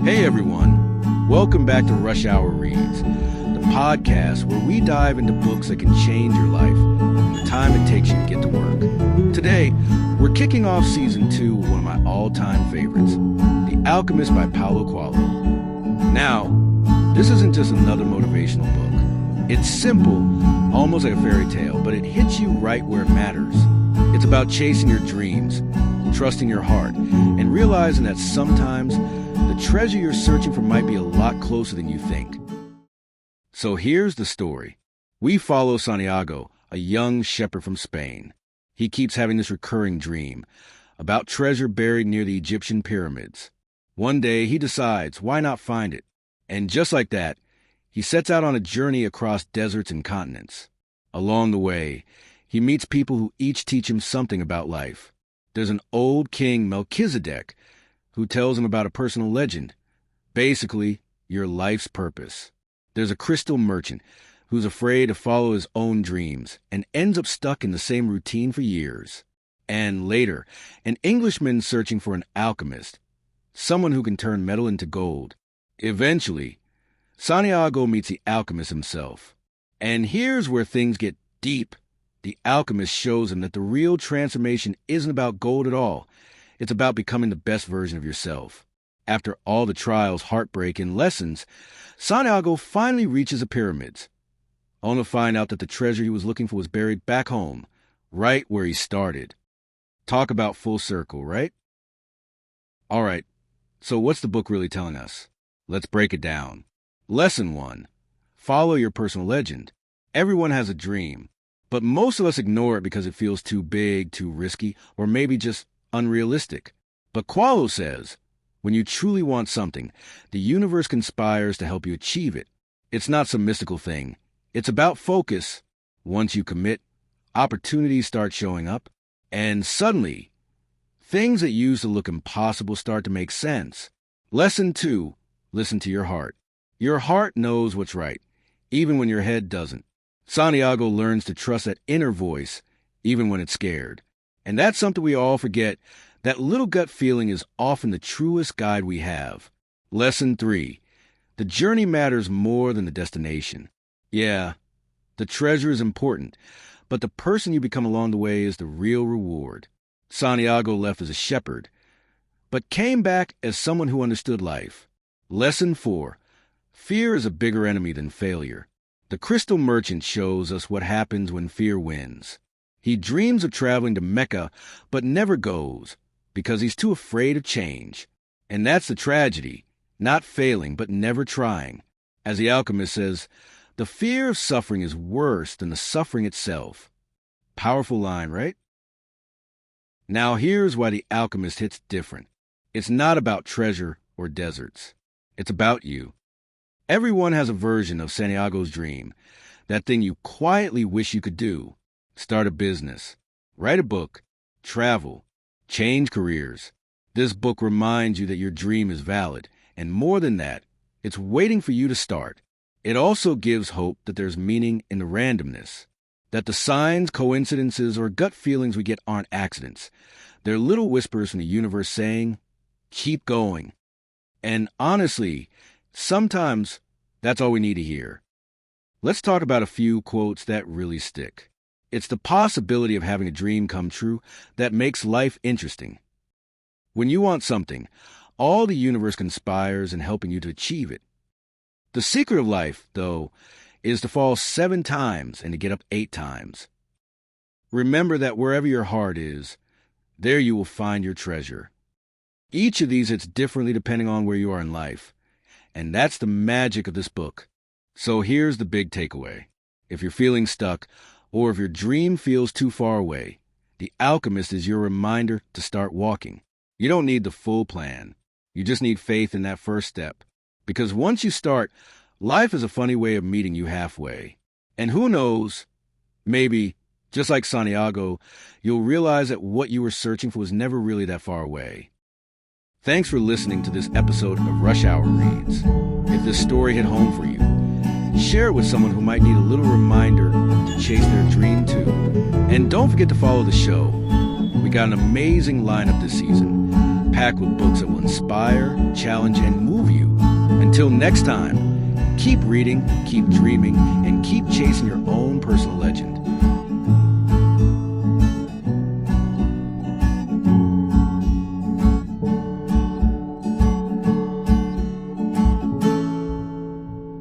Hey everyone, welcome back to Rush Hour Reads, the podcast where we dive into books that can change your life and the time it takes you to get to work. Today, we're kicking off season 2 of one of my all-time favorites, The Alchemist by Paulo Coelho. Now, this isn't just another motivational book. It's simple, almost like a fairy tale, but it hits you right where it matters. It's about chasing your dreams, trusting your heart, and realizing that sometimes the treasure you're searching for might be a lot closer than you think. So here's the story. We follow Santiago, a young shepherd from Spain. He keeps having this recurring dream about treasure buried near the Egyptian pyramids. One day, he decides, why not find it? And just like that, he sets out on a journey across deserts and continents. Along the way, he meets people who each teach him something about life. There's an old king, Melchizedek, who tells him about a personal legend. Basically, your life's purpose. There's a crystal merchant who's afraid to follow his own dreams and ends up stuck in the same routine for years. And later, an Englishman searching for an alchemist, someone who can turn metal into gold. Eventually, Santiago meets the alchemist himself. And here's where things get deep. The alchemist shows him that the real transformation isn't about gold at all. It's about becoming the best version of yourself. After all the trials, heartbreak, and lessons, Santiago finally reaches the pyramids, only to find out that the treasure he was looking for was buried back home, right where he started. Talk about full circle, right? All right, so what's the book really telling us? Let's break it down. Lesson 1. Follow your personal legend. Everyone has a dream, but most of us ignore it because it feels too big, too risky, or maybe just unrealistic. But Coelho says, when you truly want something, the universe conspires to help you achieve it. It's not some mystical thing. It's about focus. Once you commit, opportunities start showing up, and suddenly, things that used to look impossible start to make sense. Lesson 2, listen to your heart. Your heart knows what's right, even when your head doesn't. Santiago learns to trust that inner voice, even when it's scared. And that's something we all forget. That little gut feeling is often the truest guide we have. Lesson 3. The journey matters more than the destination. Yeah, the treasure is important, but the person you become along the way is the real reward. Santiago left as a shepherd, but came back as someone who understood life. Lesson 4. Fear is a bigger enemy than failure. The crystal merchant shows us what happens when fear wins. He dreams of traveling to Mecca, but never goes, because he's too afraid of change. And that's the tragedy, not failing, but never trying. As the alchemist says, the fear of suffering is worse than the suffering itself. Powerful line, right? Now here's why the alchemist hits different. It's not about treasure or deserts. It's about you. Everyone has a version of Santiago's dream, that thing you quietly wish you could do. Start a business, write a book, travel, change careers. This book reminds you that your dream is valid, and more than that, it's waiting for you to start. It also gives hope that there's meaning in the randomness, that the signs, coincidences, or gut feelings we get aren't accidents. They're little whispers from the universe saying, keep going. And honestly, sometimes that's all we need to hear. Let's talk about a few quotes that really stick. It's the possibility of having a dream come true that makes life interesting. When you want something, all the universe conspires in helping you to achieve it. The secret of life, though, is to fall 7 times and to get up 8 times. Remember that wherever your heart is, there you will find your treasure. Each of these hits differently depending on where you are in life. And that's the magic of this book. So here's the big takeaway. If you're feeling stuck, or if your dream feels too far away, The Alchemist is your reminder to start walking. You don't need the full plan. You just need faith in that first step. Because once you start, life is a funny way of meeting you halfway. And who knows, maybe, just like Santiago, you'll realize that what you were searching for was never really that far away. Thanks for listening to this episode of Rush Hour Reads. If this story hit home for you, share it with someone who might need a little reminder to chase their dream too. And don't forget to follow the show. We got an amazing lineup this season. packed with books that will inspire, challenge, and move you. Until next time, keep reading, keep dreaming, and keep chasing your own personal legend.